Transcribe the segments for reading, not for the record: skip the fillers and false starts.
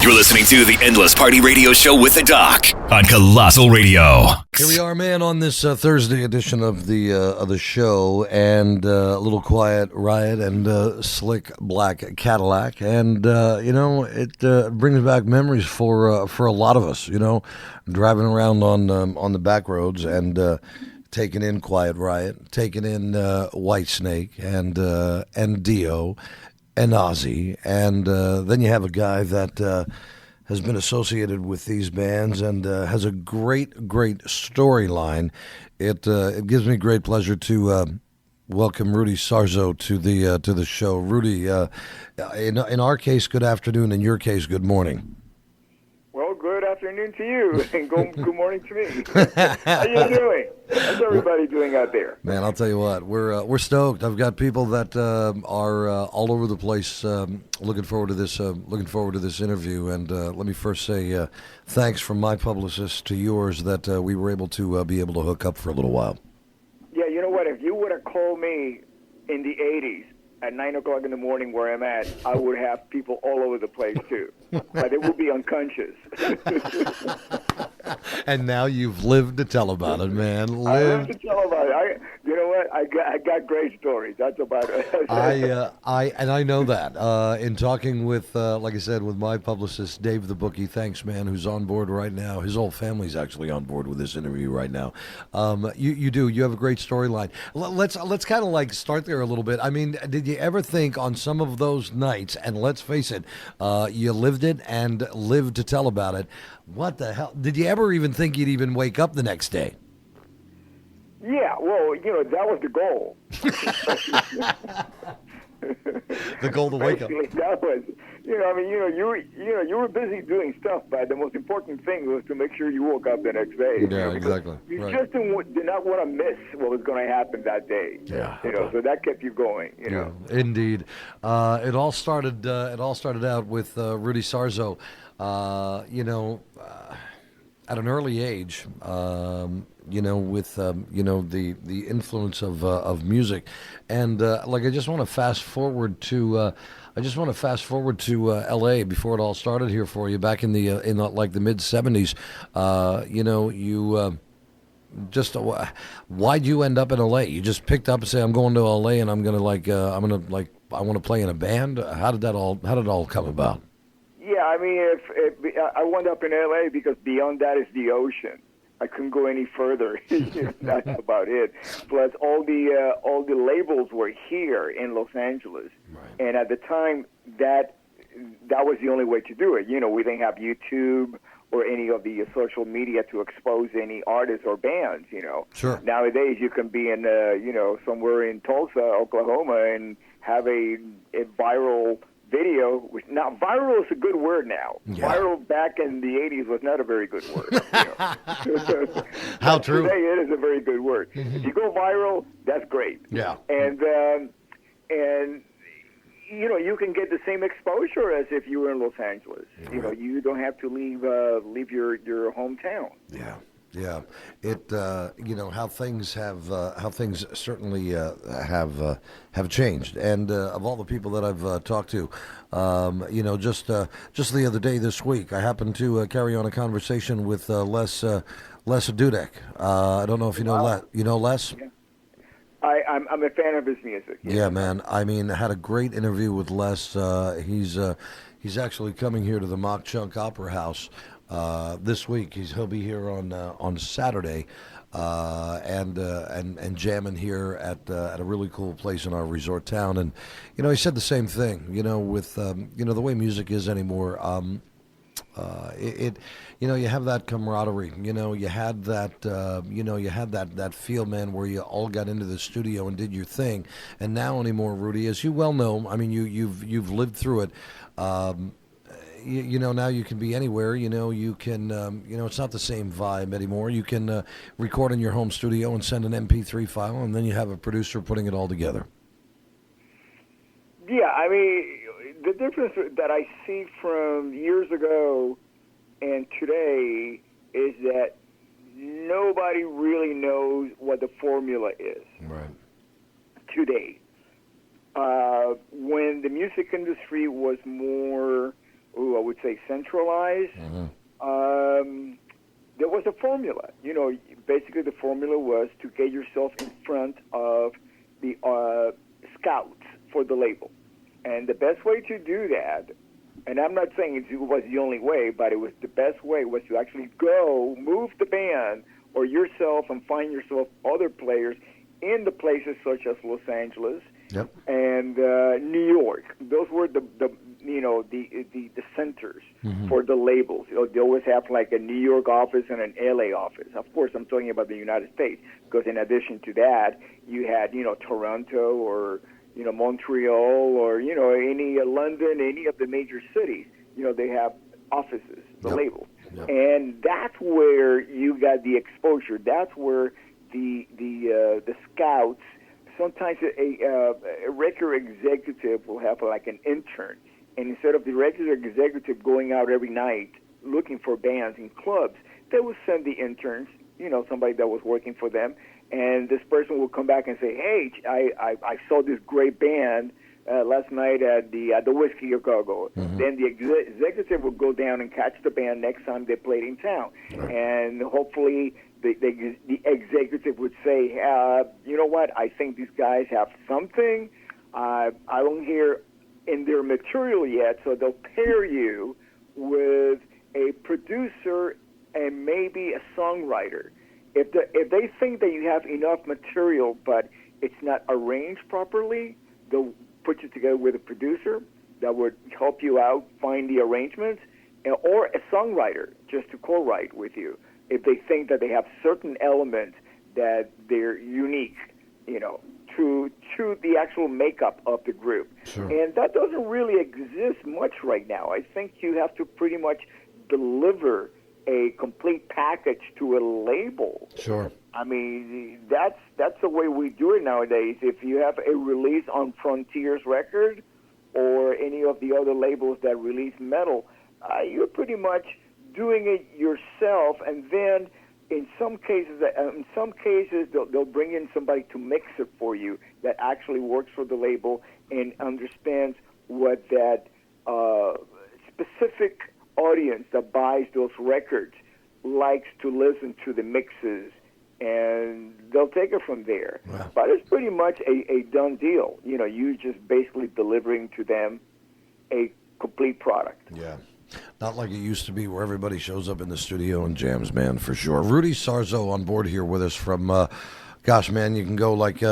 You're listening to the Endless Party Radio Show with the Doc on Colossal Radio. Here we are, man, on this Thursday edition of the show, and a little quiet Riot and slick black Cadillac, and it brings back memories for a lot of us. Driving around on the back roads and taking in Quiet Riot, taking in Whitesnake and Dio. And Ozzy, and then you have a guy that has been associated with these bands and has a great storyline. It gives me great pleasure to welcome Rudy Sarzo to the show. Rudy, in our case, good afternoon. In your case, good morning. Well, good afternoon to you, and good morning to me. How you doing? How's everybody doing out there? Man, I'll tell you what, we're stoked. I've got people that are all over the place looking forward to this interview. And let me first say thanks from my publicist to yours that we were able to hook up for a little while. Yeah, you know what? If you would have called me in the 80s, at 9 o'clock in the morning where I'm at, I would have people all over the place, too. But they would be unconscious. And now you've lived to tell about it, man. I lived to tell about it. You know what? I got great stories. That's about it. I know that. In talking with, like I said, with my publicist, Dave the Bookie, thanks, man, who's on board right now. His whole family's actually on board with this interview right now. You have a great storyline. Let's kind of like start there a little bit. I mean, did you ever think on some of those nights, and let's face it, you lived it and lived to tell about it, what the hell? Did you ever even think you'd even wake up the next day? Yeah, well, that was the goal. The goal to wake up. That was, you were busy doing stuff, but the most important thing was to make sure you woke up the next day. Yeah, exactly. You just did not want to miss what was going to happen that day. Yeah. So that kept you going. Yeah, indeed. It all started out with Rudy Sarzo. At an early age, with the influence of music, and I just want to fast forward to L.A. before it all started here for you back in the mid '70s. Why'd you end up in L.A.? You just picked up and say, I'm going to L.A. and I want to play in a band. How did it all come about? Yeah, I mean, I wound up in L.A. because beyond that is the ocean. I couldn't go any further. That's about it. Plus, all the labels were here in Los Angeles, right. And at the time, that was the only way to do it. We didn't have YouTube or any of the social media to expose any artists or bands. Sure. Nowadays, you can be in somewhere in Tulsa, Oklahoma, and have a viral video, which now viral is a good word now. Yeah. Viral back in the 80s was not a very good word. How true. Today it is a very good word. Mm-hmm. If you go viral, that's great. Yeah. And you can get the same exposure as if you were in Los Angeles. Right. You don't have to leave your hometown. Yeah. Yeah, how things certainly have changed, and of all the people that I've talked to, just the other day this week, I happened to carry on a conversation with Les Dudek. I don't know if you know Les. You know Les? Yeah. I'm a fan of his music. Yeah, man. I mean, I had a great interview with Les. He's actually coming here to the Mock Chunk Opera House. This week he'll be here on Saturday, and jamming here at a really cool place in our resort town. And he said the same thing. With the way music is anymore. You have that camaraderie. You had that feel, man, where you all got into the studio and did your thing. And now anymore, Rudy, as you well know, I mean, you've lived through it. Now you can be anywhere. You can. It's not the same vibe anymore. You can record in your home studio and send an MP3 file, and then you have a producer putting it all together. Yeah, I mean, the difference that I see from years ago and today is that nobody really knows what the formula is. Right. Today, when the music industry was more I would say centralized. There was a formula. Basically the formula was to get yourself in front of the scouts for the label. And the best way to do that, and I'm not saying it was the only way, but it was the best way, was to actually go move the band or yourself and find yourself other players in the places such as Los Angeles and New York. Those were the centers for the labels. They always have like a New York office and an LA office. Of course, I'm talking about the United States, because in addition to that, you had Toronto or Montreal or any London, any of the major cities. They have offices, the labels, and that's where you got the exposure. That's where the scouts. Sometimes a record executive will have like an intern, and instead of the regular executive going out every night looking for bands in clubs, they will send the interns, somebody that was working for them, and this person will come back and say, "Hey, I saw this great band last night at the Whiskey a Go-Go." Then the executive will go down and catch the band next time they played in town, and hopefully the executive would say, "You know what? I think these guys have something. I don't hear in their material yet, so they'll pair you with a producer and maybe a songwriter. If they think that you have enough material but it's not arranged properly, they'll put you together with a producer that would help you out, find the arrangements, or a songwriter just to co-write with you. If they think that they have certain elements that they're unique, to the actual makeup of the group." Sure. And that doesn't really exist much right now. I think you have to pretty much deliver a complete package to a label. Sure. I mean, that's the way we do it nowadays. If you have a release on Frontiers Record or any of the other labels that release metal, you're pretty much doing it yourself, and then in some cases they'll bring in somebody to mix it for you that actually works for the label and understands what that specific audience that buys those records likes to listen to the mixes, and they'll take it from there. Wow. But it's pretty much a done deal. You just basically delivering to them a complete product. Yeah. Not like it used to be where everybody shows up in the studio and jams, man, for sure. Rudy Sarzo on board here with us from, gosh, man, you can go like,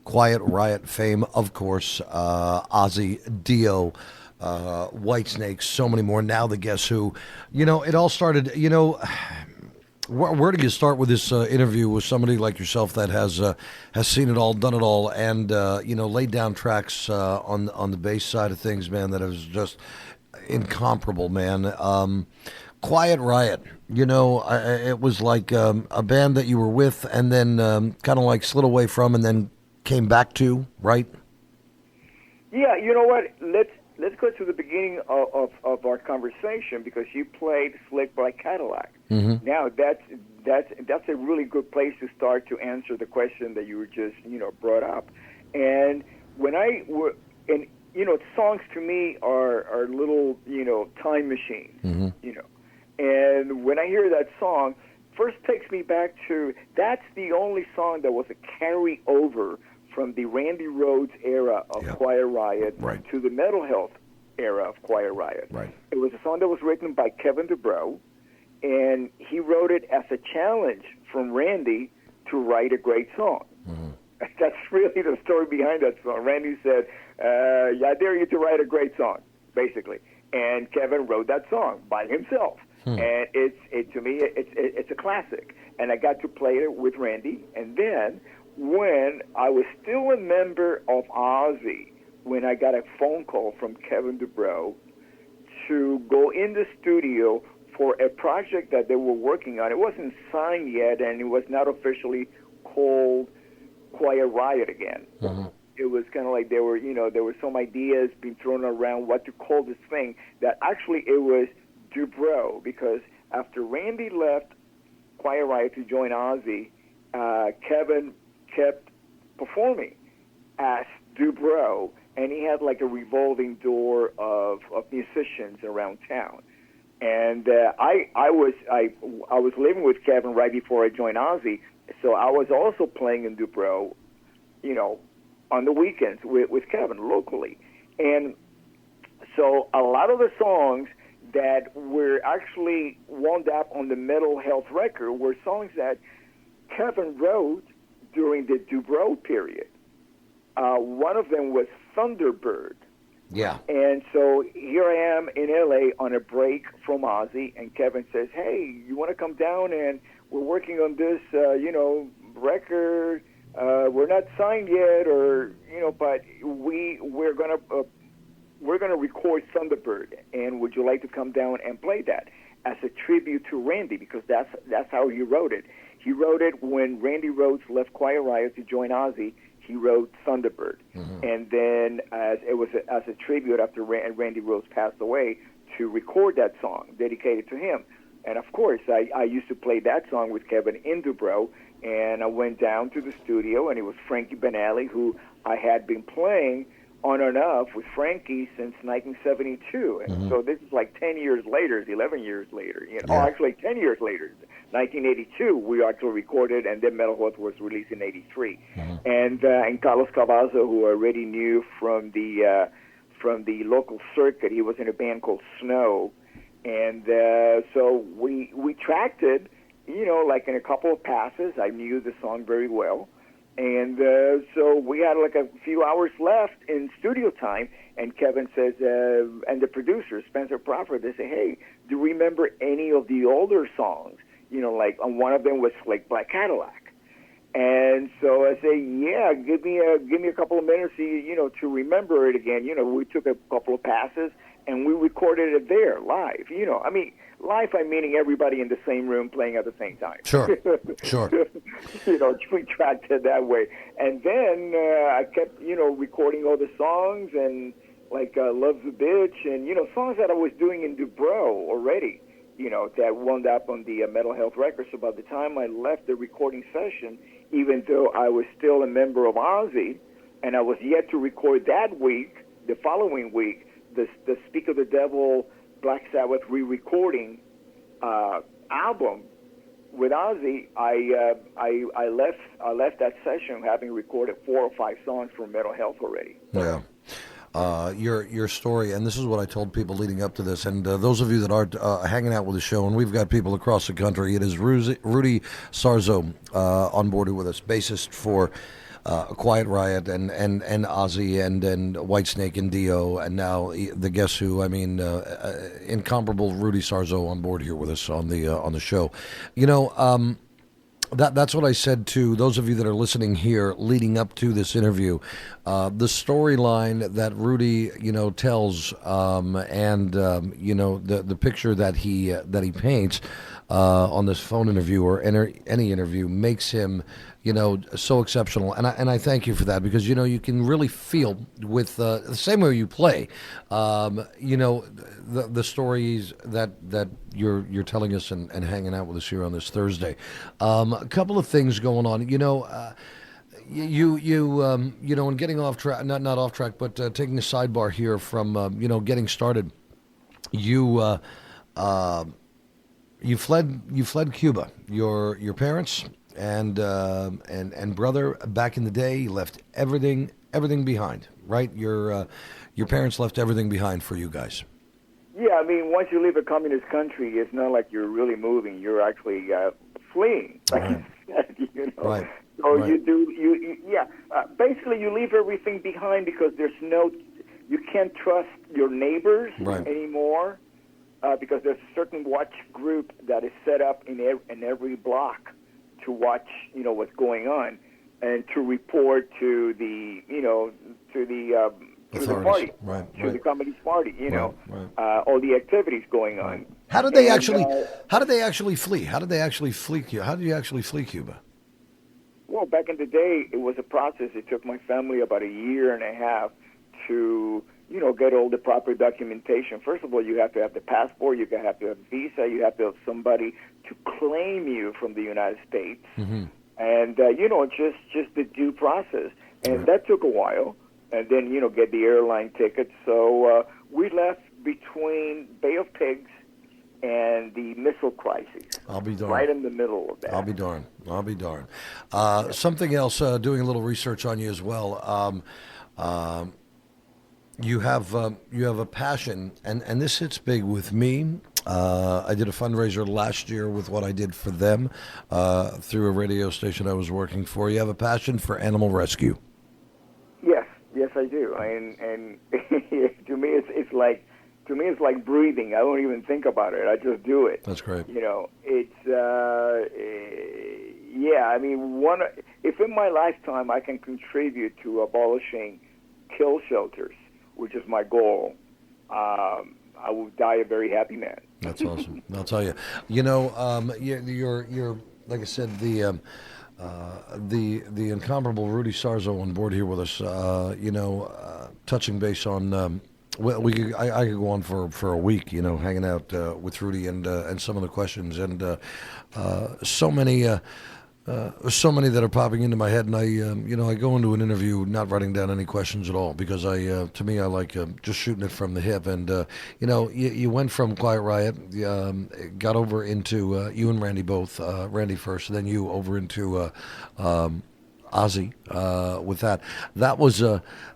Quiet Riot fame, of course, Ozzy, Dio, Whitesnake, so many more. Now the Guess Who. It all started, where do you start with this interview with somebody like yourself that has seen it all, done it all, and, laid down tracks on the bass side of things, man, that is just incomparable, man. Quiet Riot, it was like a band that you were with and then kind of like slid away from and then came back to, right? Yeah, you know what? Let's go to the beginning of our conversation, because you played Slick Black Cadillac. Now that's a really good place to start to answer the question that you were just brought up. And when songs to me are little time machines. And when I hear that song, first takes me back to, that's the only song that was a carryover from the Randy Rhoads era of Quiet Riot to the Mental Health era of Quiet Riot. Right. It was a song that was written by Kevin DuBrow, and he wrote it as a challenge from Randy to write a great song. That's really the story behind that song. Randy said, I dare you to write a great song, basically. And Kevin wrote that song by himself. And to me, it's a classic. And I got to play it with Randy. And then when I was still a member of Ozzy, when I got a phone call from Kevin DuBrow to go in the studio for a project that they were working on. It wasn't signed yet, and it was not officially called Quiet Riot again. It was kind of like there were some ideas being thrown around what to call this thing, that actually it was DuBrow, because after Randy left Quiet Riot to join Ozzy, Kevin kept performing as DuBrow, and he had like a revolving door of musicians around town. And I was living with Kevin right before I joined Ozzy, so I was also playing in Dubrow, on the weekends with Kevin locally. And so a lot of the songs that were actually wound up on the Mental Health record were songs that Kevin wrote during the Dubrow period. One of them was Thunderbird. Yeah. And so here I am in L.A. on a break from Ozzy, and Kevin says, hey, you want to come down, and we're working on this, record. We're not signed yet, but we're gonna record Thunderbird, and would you like to come down and play that as a tribute to Randy? Because that's how he wrote it. He wrote it when Randy Rhoads left Quiet Riot to join Ozzy. He wrote Thunderbird, and then as a tribute after Randy Rhoads passed away, to record that song dedicated to him. And of course, I used to play that song with Kevin in Dubrow, and I went down to the studio, and it was Frankie Benali, who I had been playing on and off with Frankie since 1972. And so this is like 10 years later, 11 years later. Actually 10 years later. 1982, we actually recorded, and then Metal Health was released in 83. And Carlos Cavazo, who I already knew from the local circuit, he was in a band called Snow. And so we tracked it, like in a couple of passes. I knew the song very well. And so we had like a few hours left in studio time, and Kevin says, and the producer, Spencer Crawford, they say, hey, do you remember any of the older songs? And one of them was like Black Cadillac. And so I say, yeah, give me a couple of minutes, to remember it again. We took a couple of passes, and we recorded it there live. Live, I'm meaning everybody in the same room playing at the same time. Sure. We tracked it that way. And then I kept, recording all the songs, and like Love's a Bitch, and, songs that I was doing in Dubrow already, that wound up on the Mental Health record. So by the time I left the recording session, even though I was still a member of Ozzy, and I was yet to record that week, the following week, the Speak of the Devil Black Sabbath re-recording album with Ozzy, I left that session having recorded 4 or 5 songs from Mental Health already. Yeah. Your story, and this is what I told people leading up to this, and those of you that aren't hanging out with the show, and we've got people across the country, it is Rudy Sarzo on board with us, bassist for Quiet Riot and Ozzy and Whitesnake and Dio, and now the Guess Who. Incomparable Rudy Sarzo on board here with us on the show. That's what I said to those of you that are listening here leading up to this interview. The storyline that Rudy, tells, and the picture that he paints on this phone interview or any interview makes him, so exceptional. And I thank you for that, because you can really feel with the same way you play, the stories that you're telling us and hanging out with us here on this Thursday. A couple of things going on, and getting off track, not off track, but taking a sidebar here from getting started. You fled Cuba. Your parents and brother back in the day, you left everything behind, right? Your parents left everything behind for you guys. Yeah, once you leave a communist country, it's not like you're really moving. You're actually fleeing, like right. you said, Right. So right. Basically you leave everything behind, because you can't trust your neighbors right. anymore, because there's a certain watch group that is set up in every block to watch, what's going on, and to report to the party, right, to the Communist Party, right. all the activities going on. Right. How did they actually flee? How did you actually flee Cuba? Well, back in the day, it was a process. It took my family about a year and a half to, get all the proper documentation. First of all, you have to have the passport, you have to have visa, you have to have somebody to claim you from the United States, and just the due process. And that took a while. and then get the airline tickets. So we left between Bay of Pigs and the missile crisis. I'll be darned. Right in the middle of that. I'll be darned. Something else, doing a little research on you as well. You have a passion, and this hits big with me. I did a fundraiser last year with what I did for them through a radio station I was working for. You have a passion for animal rescue. Yes, I do. And to me, it's like breathing. I don't even think about it. I just do it. That's great. It's I mean, if in my lifetime I can contribute to abolishing kill shelters, which is my goal, I will die a very happy man. That's awesome. I'll tell you. You're like I said, the incomparable Rudy Sarzo on board here with us. Touching base on. I could go on for a week, hanging out with Rudy and some of the questions, and so many that are popping into my head, and I go into an interview not writing down any questions at all, because to me I like just shooting it from the hip, and you went from Quiet Riot, got over into you and Randy both, Randy first, then you over into Ozzy with that. That was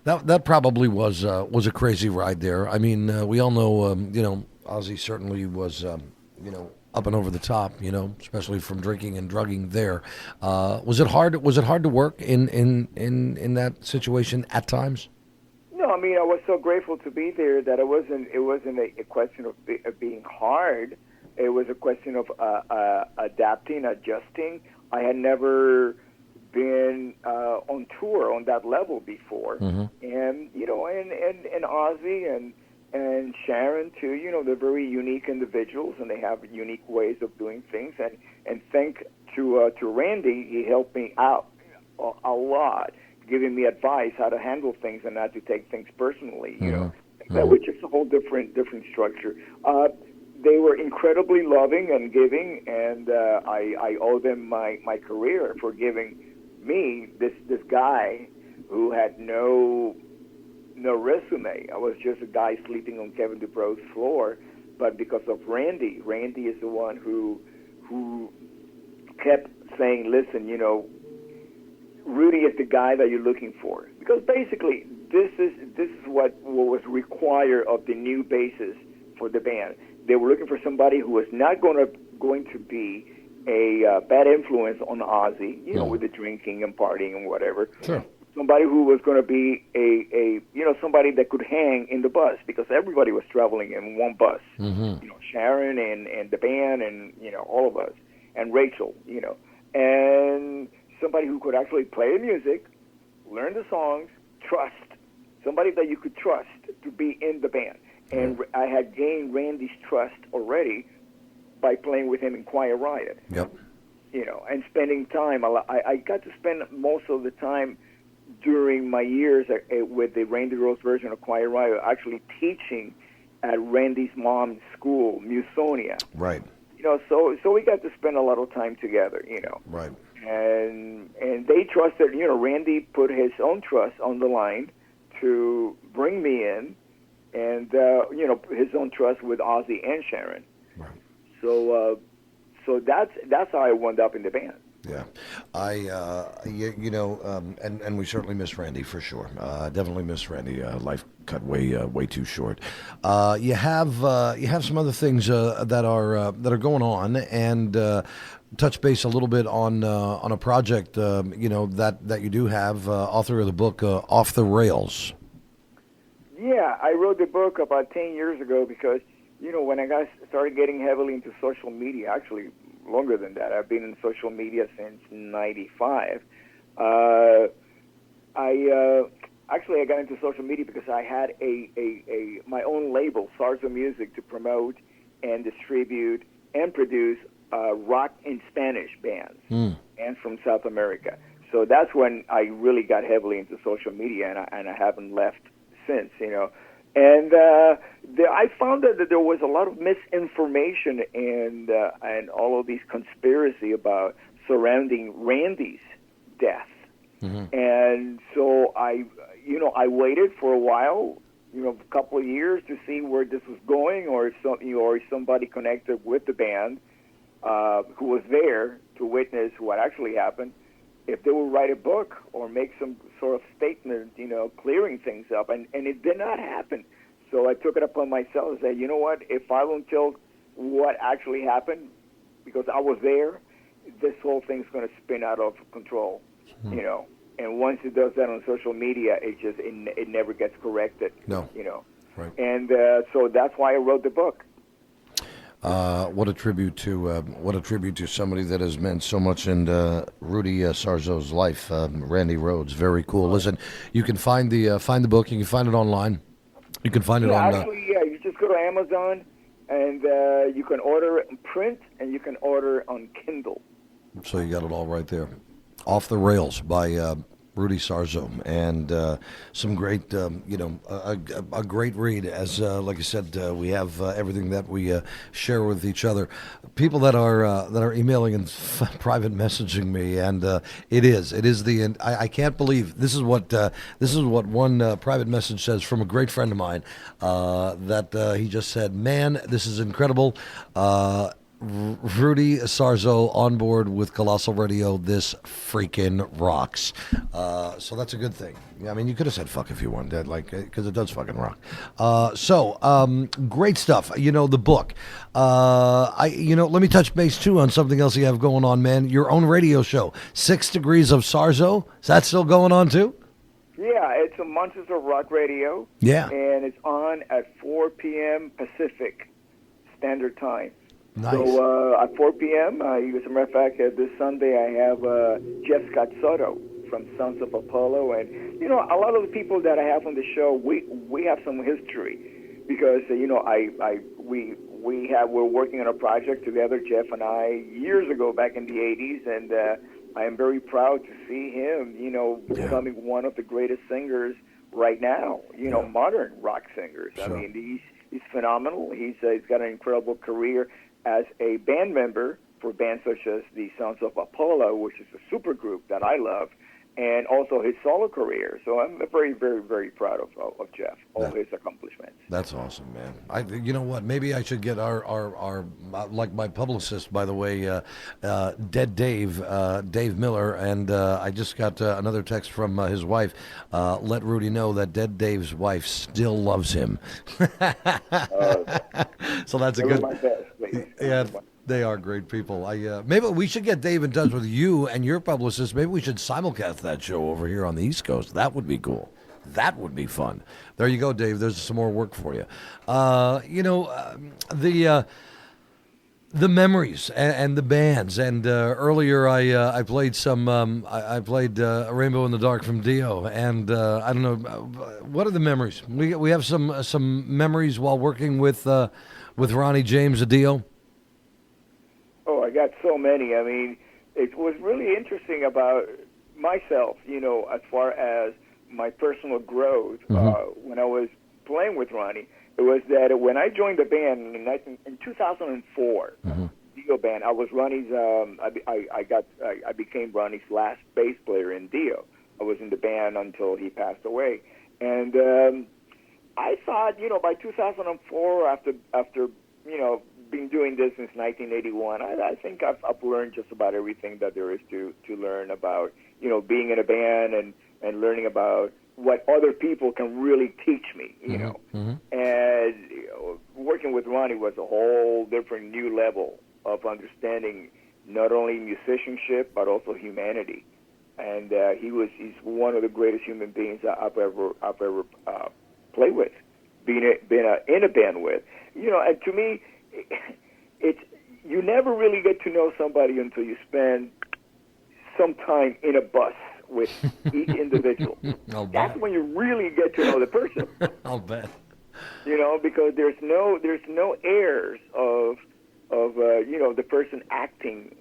that probably was a crazy ride there. I mean, we all know Ozzy certainly was up and over the top, especially from drinking and drugging there. Was it hard to work in that situation at times? No, I mean, I was so grateful to be there that it wasn't a question of being hard. It was a question of adapting, adjusting. I had never been on tour on that level before, and and Ozzy and Sharon too. They're very unique individuals, and they have unique ways of doing things. And thanks to Randy, he helped me out a lot, giving me advice how to handle things and not to take things personally. Which is a whole different structure. They were incredibly loving and giving, and I owe them my career for giving me this guy who had no resume. I was just a guy sleeping on Kevin DuBro's floor, but because of Randy is the one who kept saying, listen, Rudy is the guy that you're looking for, because basically this is what was required of the new bassist for the band. They were looking for somebody who was not going to be a bad influence on Ozzy, with the drinking and partying and whatever. Sure. Somebody who was going to be a somebody that could hang in the bus, because everybody was traveling in one bus. Mm-hmm. Sharon and the band and all of us, and Rachel, and somebody who could actually play the music, learn the songs, trust somebody that you could trust to be in the band. And I had gained Randy's trust already by playing with him in Quiet Riot. Yep. And spending time. I got to spend most of the time during my years with the Randy Rose version of Quiet Riot, actually teaching at Randy's mom's school, Musonia. Right. So we got to spend a lot of time together. Right. And they trusted. Randy put his own trust on the line to bring me in, and his own trust with Ozzy and Sharon. Right. So that's how I wound up in the band. Yeah, and we certainly miss Randy for sure. Definitely miss Randy. Life cut way too short. You have some other things that are going on, and touch base a little bit on a project that you do have. Author of the book Off the Rails. Yeah, I wrote the book about 10 years ago because when I started getting heavily into social media, actually longer than that. I've been in social media since '95. I got into social media because I had my own label, Sarzo Music, to promote and distribute and produce rock in Spanish bands and from South America. So that's when I really got heavily into social media, and I haven't left since. And I found that there was a lot of misinformation and all of these conspiracy about surrounding Randy's death. And so I waited for a while, a couple of years to see where this was going, or if somebody connected with the band who was there to witness what actually happened, if they would write a book or make some sort of statement, clearing things up. And it did not happen. So I took it upon myself and said, you know what, if I don't tell what actually happened, because I was there, this whole thing's going to spin out of control, And once it does that on social media, it never gets corrected, Right. And so that's why I wrote the book. What a tribute to somebody that has meant so much in Rudy Sarzo's life, Randy Rhoads. Very cool. Listen, you can find the book. You can find it online. You can find it on. You just go to Amazon, and you can order it in print, and you can order it on Kindle. So you got it all right there. Off the Rails by Rudy Sarzo, and some great, a great read. As like I said, we have everything that we share with each other. People that are emailing and private messaging me, and it is the. I can't believe this is what one private message says from a great friend of mine. That he just said, "Man, this is incredible." Rudy Sarzo on board with Colossal Radio. This freaking rocks. So that's a good thing. I mean, you could have said fuck if you wanted, because it does fucking rock. Great stuff. The book. Let me touch base too on something else you have going on, man. Your own radio show, 6 Degrees of Sarzo. Is that still going on too? Yeah, it's a Monsters of Rock Radio. Yeah. And it's on at 4 p.m. Pacific Standard Time. Nice. So at 4 p.m., as a matter of fact, this Sunday I have Jeff Scott Soto from Sons of Apollo, and a lot of the people that I have on the show, we have some history because we're working on a project together, Jeff and I, years ago back in the 80s, and I am very proud to see him, becoming one of the greatest singers right now, modern rock singers. Sure. I mean, he's phenomenal. He's got an incredible career as a band member for bands such as the Sons of Apollo, which is a super group that I love, and also his solo career. So I'm very, very, very proud of Jeff, all his accomplishments. That's awesome, man. You know what? Maybe I should get our like my publicist, by the way, Dead Dave Miller, and I just got another text from his wife. Let Rudy know that Dead Dave's wife still loves him. So that's a good. My best, please. Yeah. They are great people. Maybe we should get Dave in touch with you and your publicist. Maybe we should simulcast that show over here on the East Coast. That would be cool. That would be fun. There you go, Dave. There's some more work for you. The memories and the bands. And earlier I played some. I played Rainbow in the Dark from Dio. And I don't know, what are the memories? We have some memories while working with Ronnie James of Dio. Oh, I got so many. I mean, it was really interesting about myself, as far as my personal growth when I was playing with Ronnie. It was that when I joined the band in 2004, Dio band, I was Ronnie's. I became Ronnie's last bass player in Dio. I was in the band until he passed away, and I thought, by 2004, after been doing this since 1981. I think I've learned just about everything that there is to learn about, being in a band and learning about what other people can really teach me, And working with Ronnie was a whole different new level of understanding not only musicianship but also humanity. And he's one of the greatest human beings I've ever played with, been in a band with, and to me, you never really get to know somebody until you spend some time in a bus with each individual. That's when you really get to know the person. I'll bet. Because there's no airs of the person acting,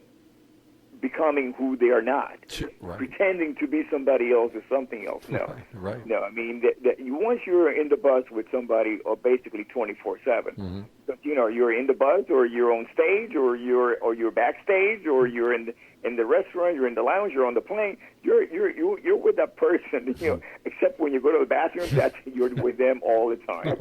becoming who they are not, right. Pretending to be somebody else or something else. No, right. No. I mean, once you're in the bus with somebody, or basically 24/7, because you're in the bus, or you're on stage, or you're backstage, or you're in the restaurant, you're in the lounge, you're on the plane. You're with that person. Except when you go to the bathroom, you're with them all the time.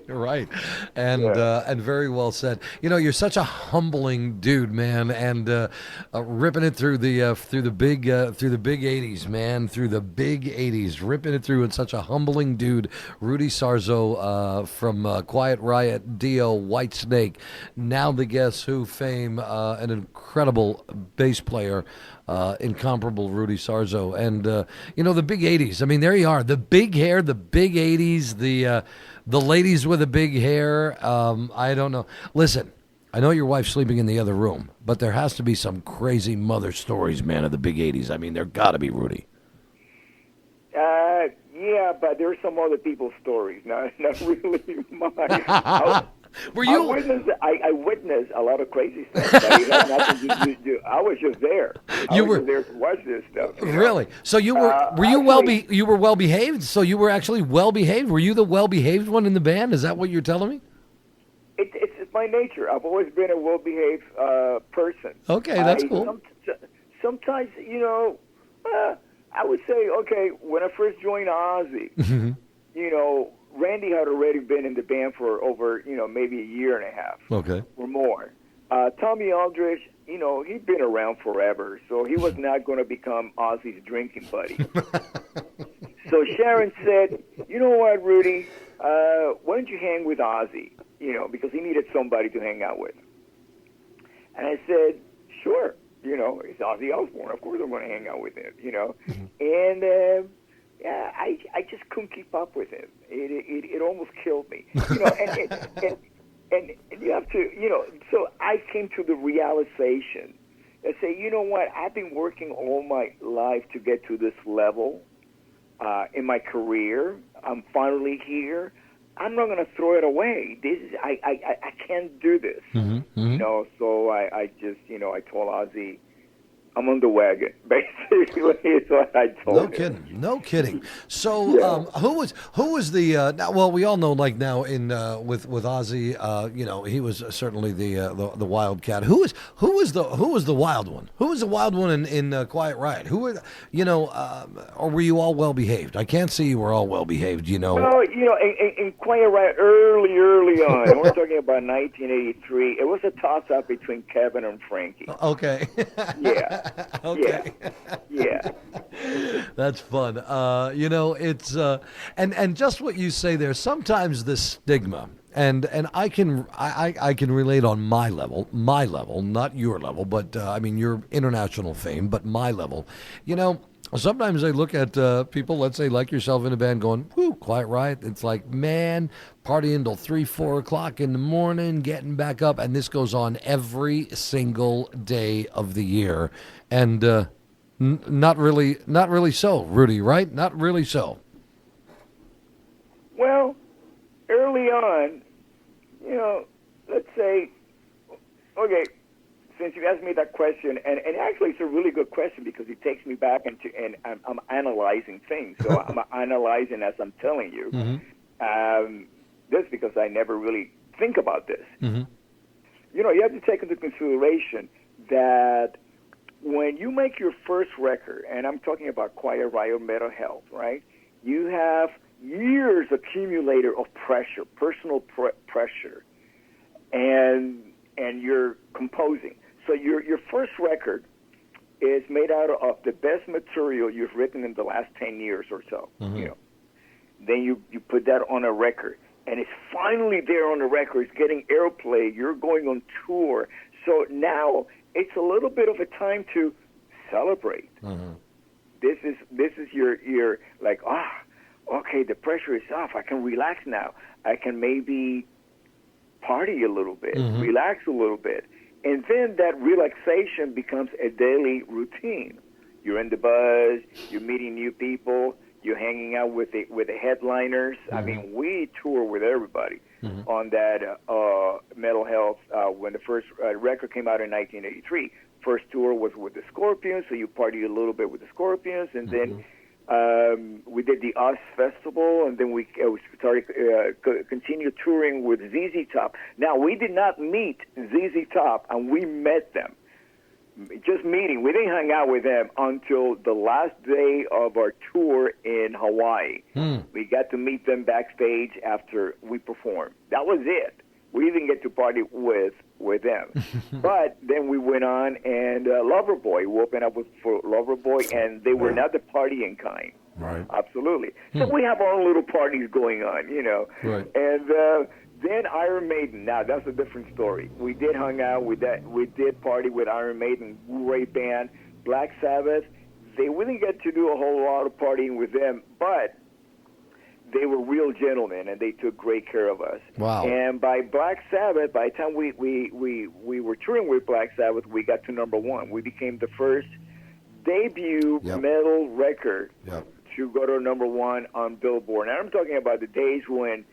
Right, and very well said. You're such a humbling dude, man, and ripping it through the big '80s, man, through the big '80s, ripping it through, and such a humbling dude, Rudy Sarzo from Quiet Riot, Dio, Whitesnake, now the Guess Who fame, an incredible bass player. Incomparable Rudy Sarzo, and the big '80s. I mean, there you are, the big hair, the big '80s, the ladies with the big hair. I don't know. Listen, I know your wife's sleeping in the other room, but there has to be some crazy mother stories, man, of the big '80s. I mean, there got to be, Rudy. Yeah, but there's some other people's stories, not really mine. I witnessed a lot of crazy stuff. But it had nothing to do. I was just there. I was just there to watch this stuff. Really? So you were you were well behaved? So you were actually well behaved? Were you the well behaved one in the band? Is that what you're telling me? It's my nature. I've always been a well behaved person. Okay, that's cool. Sometimes I would say, okay, when I first joined Ozzy, Randy had already been in the band for over, maybe a year and a half. Okay. Or more. Tommy Aldridge, he'd been around forever, so he was not going to become Ozzy's drinking buddy. So Sharon said, you know what, Rudy, why don't you hang with Ozzy? Because he needed somebody to hang out with. And I said, sure. It's Ozzy Osbourne. Of course I'm going to hang out with him, And... yeah, I just couldn't keep up with him. It almost killed me. And you have to, so I came to the realization and say, you know what, I've been working all my life to get to this level in my career. I'm finally here. I'm not going to throw it away. I can't do this. So I just, I told Ozzy, I'm on the wagon, basically, is what I told him. No kidding. So, Yeah. who was the? Well, we all know, like now in with Ozzy, he was certainly the wildcat. Who was the wild one? Who was the wild one in Quiet Riot? Who were, or were you all well behaved? I can't see you were all well behaved. No, in Quiet Riot early on, we're talking about 1983. It was a toss up between Kevin and Frankie. Okay. Yeah. Okay. Yeah. That's fun. It's and just what you say there. Sometimes the stigma, and I can relate on my level, not your level, but I mean your international fame, but my level. Sometimes I look at people, let's say like yourself in a band, going, "Whoo, Quiet Riot." It's like, man, partying till 3-4 o'clock in the morning, getting back up, and this goes on every single day of the year, and not really so, Rudy, right? Not really so. Well, early on, let's say, okay. Since you asked me that question, and actually it's a really good question because it takes me back and I'm analyzing things. So I'm analyzing as I'm telling you. Mm-hmm. This because I never really think about this. Mm-hmm. You have to take into consideration that when you make your first record, and I'm talking about Quiet Riot Mental Health, right? You have years accumulated of pressure, personal pressure, and you're composing. So your first record is made out of the best material you've written in the last 10 years or so. Mm-hmm. Then you put that on a record, and it's finally there on the record. It's getting airplay. You're going on tour. So now it's a little bit of a time to celebrate. Mm-hmm. This is your like, okay, the pressure is off. I can relax now. I can maybe party a little bit, mm-hmm. relax a little bit. And then that relaxation becomes a daily routine. You're in the buzz, you're meeting new people, you're hanging out with the headliners. Mm-hmm. I mean, we tour with everybody mm-hmm. on that Mental Health. When the first record came out in 1983, first tour was with the Scorpions, so you party a little bit with the Scorpions, and mm-hmm. then We did the Oz Festival, and then we started continued touring with ZZ Top. Now, we did not meet ZZ Top, and we met them. Just meeting. We didn't hang out with them until the last day of our tour in Hawaii. We got to meet them backstage after we performed. That was it. We didn't get to party with them. But then we went on, and Loverboy, we opened up for Loverboy, and they were not the partying kind. Right. Absolutely. So we have our own little parties going on, Right. And then Iron Maiden. Now that's a different story. We did hang out with that. We did party with Iron Maiden, great band. Black Sabbath. We didn't get to do a whole lot of partying with them, but they were real gentlemen, and they took great care of us. Wow. And by Black Sabbath, by the time we were touring with Black Sabbath, we got to number one. We became the first debut metal record to go to number one on Billboard. And I'm talking about the days when,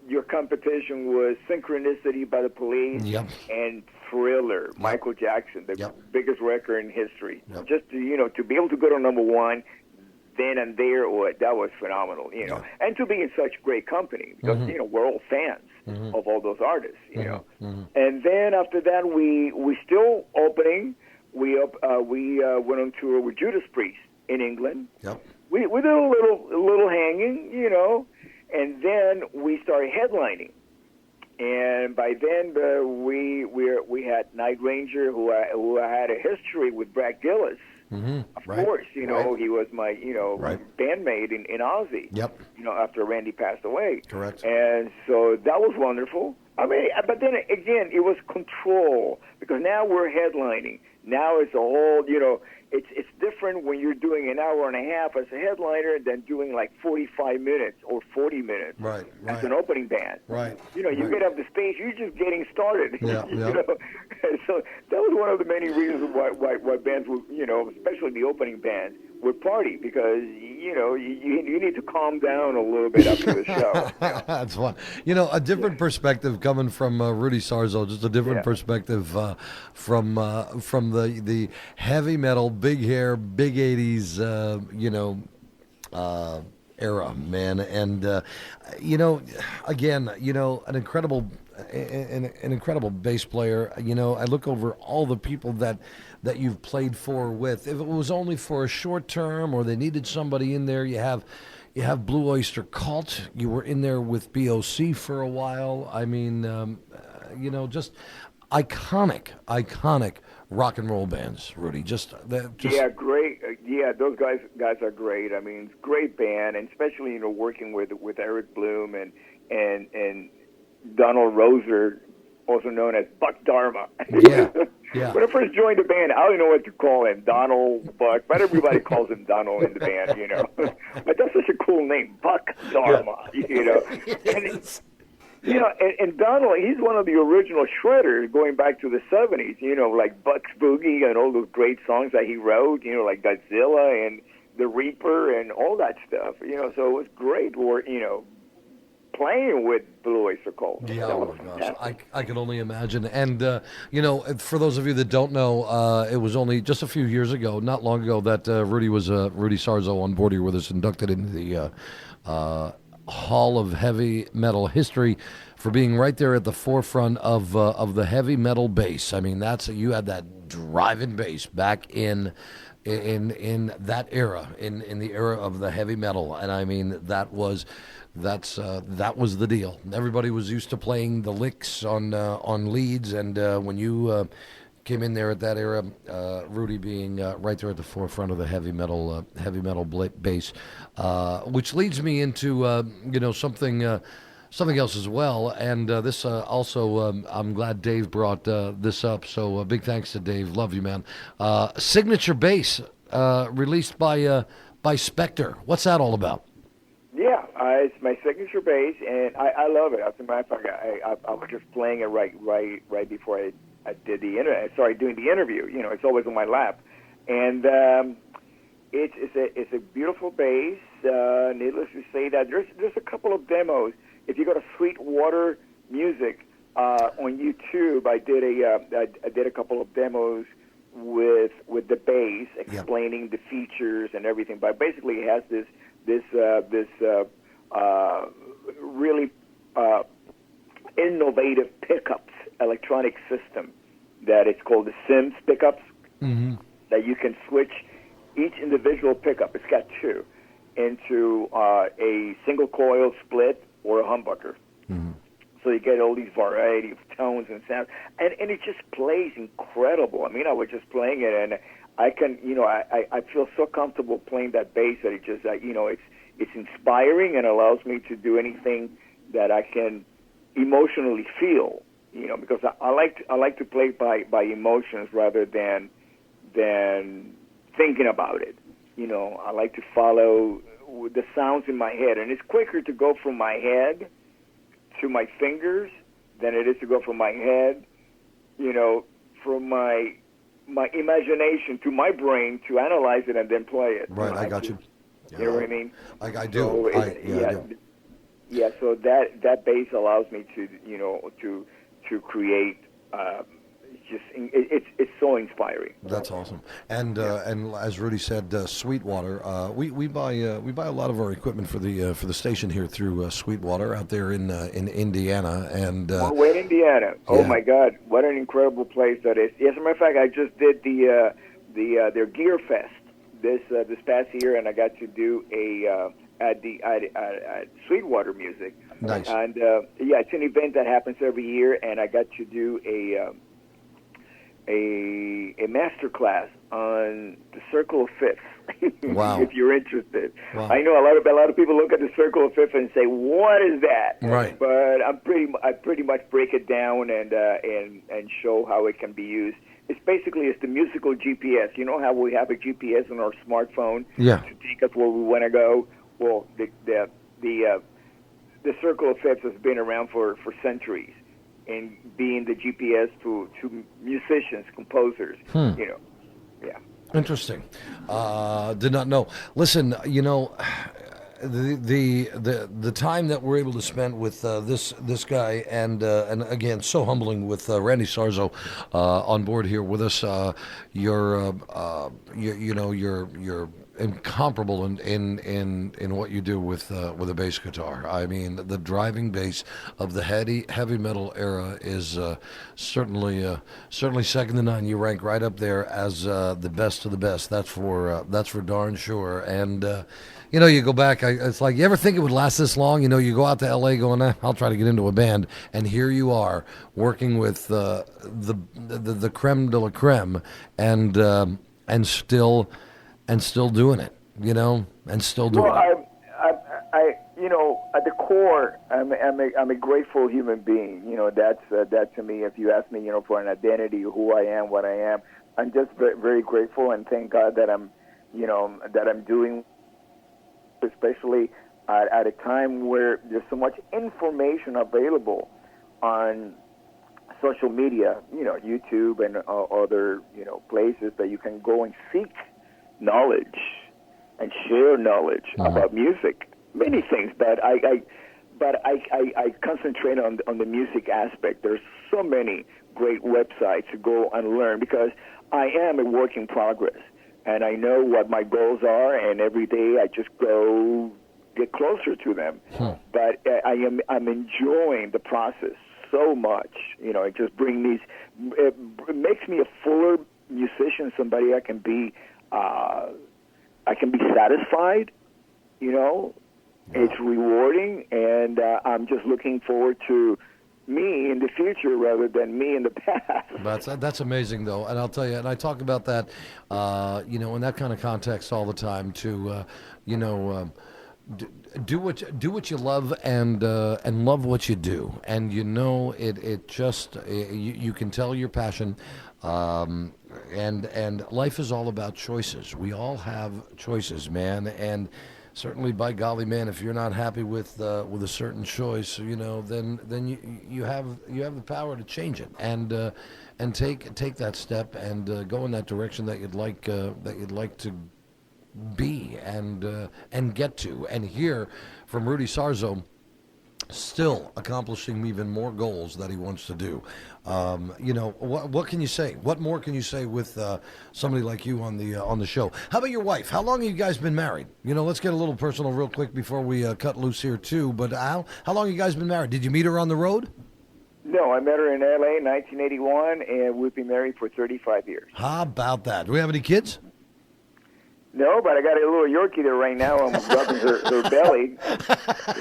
your competition was Synchronicity by the Police and Thriller, Michael Jackson, the biggest record in history. Just to be able to go to number one then and there, that was phenomenal, and to be in such great company because we're all fans of all those artists, And then after that, we still opening. We went on tour with Judas Priest in England. We did a little hanging, and then we started headlining. And by then, we had Night Ranger, who had a history with Brad Gillis. Of course, he was my, bandmate in Ozzy. After Randy passed away. Correct. And so that was wonderful. I mean, but then again, it was control because now we're headlining. Now it's a whole, it's different when you're doing an hour and a half as a headliner than doing like 45 minutes or 40 minutes as an opening band. You get off the stage, you're just getting started. So that was one of the many reasons why bands would, especially the opening bands, would party because, you need to calm down a little bit after the show. That's fun. A different perspective coming from Rudy Sarzo, just a different perspective from the heavy metal, big hair, big 80s, era, man. And, again, an incredible bass player. I look over all the people that you've played for with. If it was only for a short term or they needed somebody in there, you have Blue Oyster Cult. You were in there with BOC for a while. I mean, just iconic rock and roll bands, Rudy. Yeah, great. Those guys are great. I mean, it's a great band, and especially working with Eric Bloom and Donald Roser, also known as Buck Dharma. Yeah. When I first joined the band, I don't know what to call him, Donald, Buck, but everybody calls him Donald in the band, But that's such a cool name, Buck Dharma, Yes. And Donald, he's one of the original shredders going back to the 70s, like Buck's Boogie and all those great songs that he wrote, like Godzilla and The Reaper and all that stuff, so it was great, playing with Blue Oyster Cult. Yeah, oh my gosh, I can only imagine. And, for those of you that don't know, it was only just a few years ago, not long ago, that Rudy Sarzo on board here with us, inducted into the Hall of Heavy Metal History for being right there at the forefront of the heavy metal bass. I mean, you had that driving bass back in that era, in the era of the heavy metal, and I mean that was the deal. Everybody was used to playing the licks on leads, and when you came in there at that era, Rudy being right there at the forefront of the heavy metal bass, which leads me into something else as well. And this also, I'm glad Dave brought this up. So big thanks to Dave. Love you, man. Signature bass released by Spectre. What's that all about? Yeah, it's my signature bass, and I love it. As a matter of fact, I was just playing it right before I did doing the interview. It's always on my lap, and it's a beautiful bass. Needless to say that there's a couple of demos. If you go to Sweetwater Music on YouTube, I did a couple of demos with the bass, explaining the features and everything. But basically, it has this really innovative pickups electronic system that it's called the Sims pickups. Mm-hmm. That you can switch each individual pickup. It's got two into a single coil split or a humbucker. Mm-hmm. So you get all these variety of tones and sounds, and it just plays incredible. I mean, I was just playing it, and I can, I feel so comfortable playing that bass that it just, it's inspiring and allows me to do anything that I can emotionally feel. Because I like to play by emotions rather than thinking about it. I like to follow the sounds in my head, and it's quicker to go from my head to my fingers than it is to go from my head, from my imagination to my brain to analyze it and then play it. Right, I got you. You know what I mean? I do. So I do. Yeah, so that bass allows me to, to create. It's so inspiring. That's awesome. And as Rudy said, Sweetwater. We buy a lot of our equipment for the station here through Sweetwater out there in Indiana. And we're in Indiana. Oh my God, what an incredible place that is! As a matter of fact, I just did their Gear Fest this past year, and I got to do at Sweetwater Music. Nice. And it's an event that happens every year, and I got to do a master class on the Circle of Fifths. Wow. If you're interested. Wow. I know a lot of people look at the Circle of Fifths and say, "What is that?" Right. But I pretty much break it down and show how it can be used. It's the musical GPS. You know how we have a GPS on our smartphone to take us where we want to go? Well, the Circle of Fifths has been around for centuries, and being the GPS to musicians, composers. Yeah. Interesting. Did not know. Listen, the time that we're able to spend with this guy, and again, so humbling with Randy Sarzo on board here with us. You're incomparable in what you do with a bass guitar. I mean, the driving bass of the heavy metal era is certainly second to none. You rank right up there as the best of the best. That's for darn sure. And you go back. It's like, you ever think it would last this long? You go out to L.A. going, I'll try to get into a band, and here you are working with the creme de la creme, and still doing it, and still doing it. I at the core, I'm a grateful human being. That to me, if you ask me, for an identity, who I am, what I am, I'm just very, very grateful, and thank God that I'm doing, especially at a time where there's so much information available on social media, YouTube and other, places that you can go and seek knowledge and share knowledge about music, many things. But I concentrate on the music aspect. There's so many great websites to go and learn, because I am a work in progress, and I know what my goals are, and every day I just get closer to them. But I'm enjoying the process so much. It just it makes me a fuller musician, somebody I can be satisfied. It's rewarding, and I'm just looking forward to me in the future rather than me in the past. That's amazing, though, and I'll tell you, and I talk about that, in that kind of context all the time. To, do what you love, and love what you do, and it just you can tell your passion. And life is all about choices. We all have choices, man, and certainly, by golly, man, if you're not happy with a certain choice, then you have the power to change it, and take that step, and go in that direction that you'd like to be and get to. And hear from Rudy Sarzo still accomplishing even more goals that he wants to do. What can you say? What more can you say with somebody like you on the show? How about your wife? How long have you guys been married? Let's get a little personal real quick before we cut loose here too. But how long have you guys been married? Did you meet her on the road? No, I met her in L.A. in 1981, and we've been married for 35 years. How about that? Do we have any kids? No, but I got a little Yorkie there right now. I'm rubbing her belly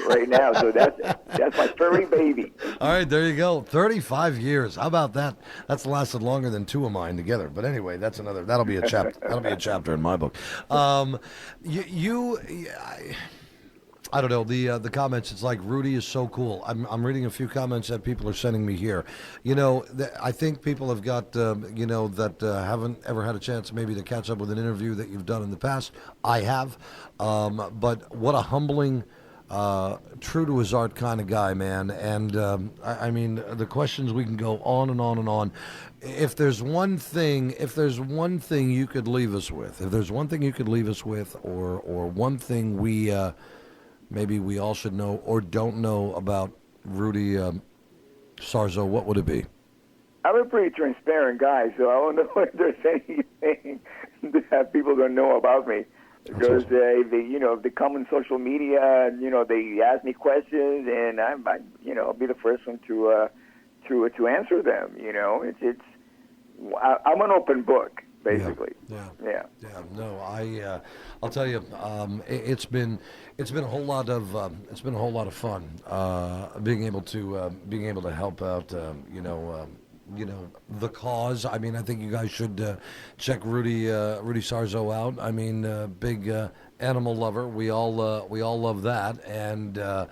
right now, so that's my furry baby. All right, there you go. 35 years. How about that? That's lasted longer than two of mine together. But anyway, that'll be a chapter. That'll be a chapter in my book. I don't know, the comments. It's like Rudy is so cool. I'm reading a few comments that people are sending me here. I think people have got that haven't ever had a chance maybe to catch up with an interview that you've done in the past. I have, but what a humbling, true to his art kind of guy, man. And I mean, the questions, we can go on and on and on. If there's one thing you could leave us with, or one thing maybe we all should know or don't know about Rudy Sarzo, what would it be? I'm a pretty transparent guy, so I don't know if there's anything that people don't know about me. Because if they come on social media, they ask me questions, and I'll be the first one to answer them. I'm an open book, basically. Yeah. No, I'll tell you, it's been a whole lot of fun being able to help out. The cause. I mean, I think you guys should check Rudy Sarzo out. I mean, big animal lover. We all love that, and the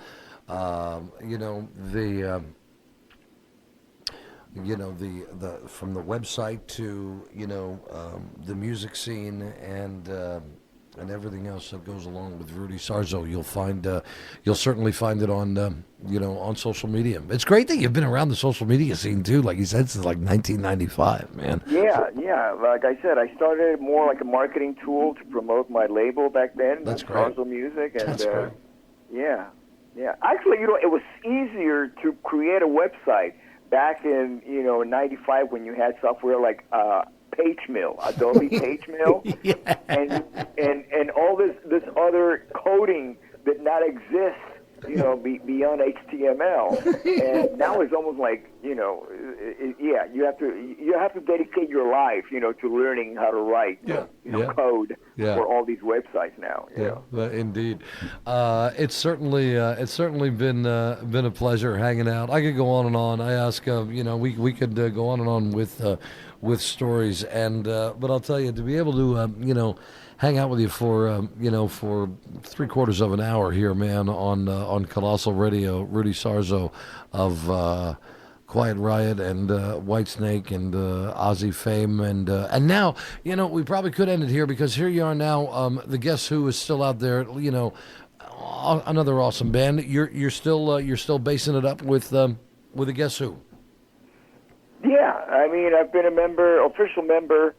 from the website to the music scene and everything else that goes along with Rudy Sarzo, you'll certainly find it on on social media. It's great that you've been around the social media scene too, like you said, since like 1995, man. Yeah. Like I said, I started more like a marketing tool to promote my label back then. That's great. Sarzo Music, and That's great. Yeah. Actually, it was easier to create a website back in 95 when you had software like PageMill, Adobe PageMill, Yeah. and all this other coding that not exists, beyond HTML. And now it's almost like you have to dedicate your life, to learning how to write, code for all these websites now. Indeed. It's certainly been a pleasure hanging out. I could go on and on. I ask, we could go on and on with stories, and but I'll tell you, to be able to hang out with you for for 3/4 of an hour here, man, on Colossal Radio, Rudy Sarzo of Quiet Riot and Whitesnake and Ozzy fame, and now we probably could end it here, because here you are now. The Guess Who is still out there, another awesome band. You're still basing it up with the Guess Who. Yeah, I mean, I've been official member.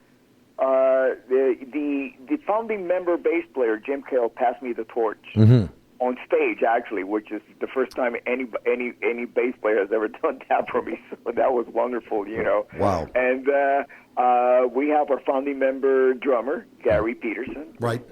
The founding member bass player Jim Cale passed me the torch on stage, actually, which is the first time any bass player has ever done that for me. So that was wonderful, Wow. And we have our founding member drummer Gary Peterson. Right.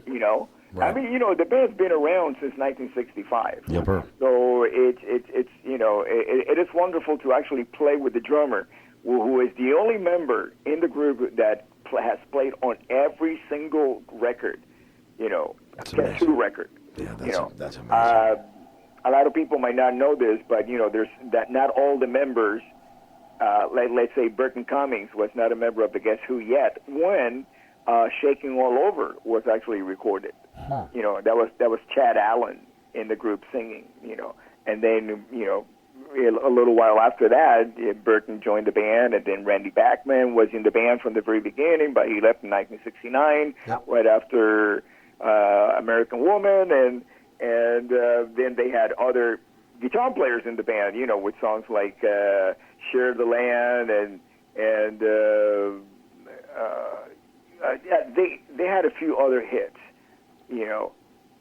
Right. I mean, the band's been around since 1965. Yep. So it is wonderful to actually play with the drummer, who is the only member in the group that has played on every single record, Guess Who record. Yeah, that's amazing. A lot of people might not know this, but there's that not all the members. Let's say Burton Cummings was not a member of the Guess Who yet when "Shaking All Over" was actually recorded. Huh. That was Chad Allen in the group singing. And then a little while after that, Burton joined the band, and then Randy Bachman was in the band from the very beginning, but he left in 1969, right after American Woman, and then they had other guitar players in the band, with songs like Share the Land, and they had a few other hits,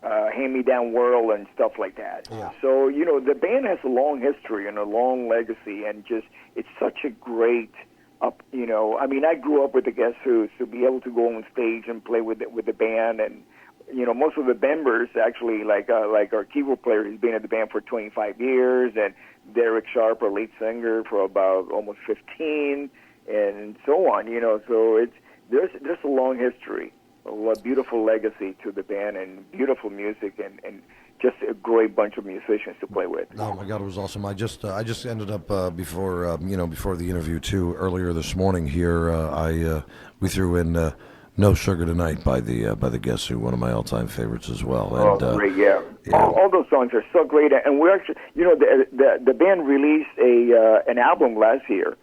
hand-me-down world and stuff like that. Yeah. So, the band has a long history and a long legacy, and just it's such a great I grew up with the Guess Who, so be able to go on stage and play with the band, and most of the members actually, like our keyboard player, he's been in the band for 25 years, and Derek Sharp, our lead singer, for about almost 15, and so on. So there's a long history, a beautiful legacy to the band, and beautiful music, and just a great bunch of musicians to play with. Oh my God, it was awesome. I just ended up before the interview too, earlier this morning here. We threw in "No Sugar Tonight" by the Guess Who, one of my all-time favorites as well. And, great, yeah. All those songs are so great, and we're actually, the band released an album last year,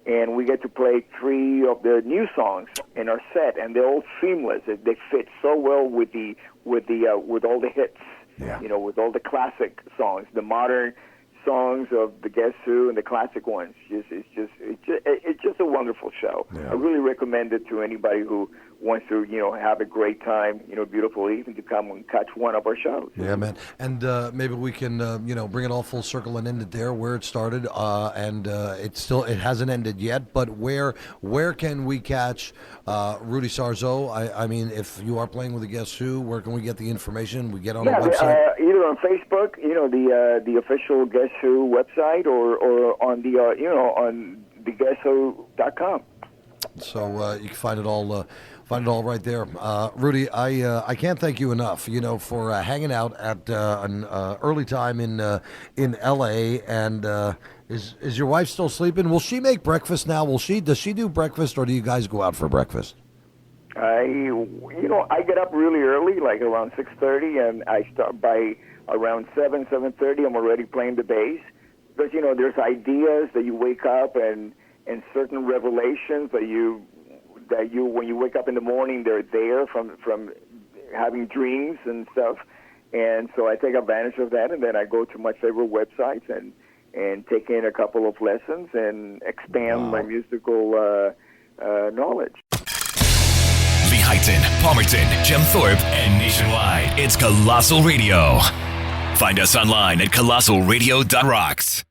and we get to play 3 of their new songs in our set, and they're all seamless. They fit so well with all the hits. Yeah. With all the classic songs, the modern songs of the Guess Who and the classic ones. It's just a wonderful show. Yeah. I really recommend it to anybody who wants to, have a great time, beautiful evening, to come and catch one of our shows. Yeah, man. And maybe we can, bring it all full circle and end it there where it started. And it hasn't ended yet. But where can we catch Rudy Sarzo? I mean, if you are playing with the Guess Who, where can we get the information? We get on the website. Either on Facebook, the official Guess Who website, or on the on theguesswho.com. So you can find it all. Find it all right there. Rudy, I can't thank you enough, for hanging out at an early time in L.A. And is your wife still sleeping? Will she make breakfast now? Does she do breakfast, or do you guys go out for breakfast? I get up really early, like around 6:30, and I start by around 7:30. I'm already playing the bass, because there's ideas that you wake up and certain revelations that you when you wake up in the morning, they're there from having dreams and stuff. And so I take advantage of that, and then I go to my favorite websites and take in a couple of lessons and expand my musical knowledge. Lehighton, Palmerton, Gem Thorpe, and nationwide. It's Colossal Radio. Find us online at colossalradio.rocks.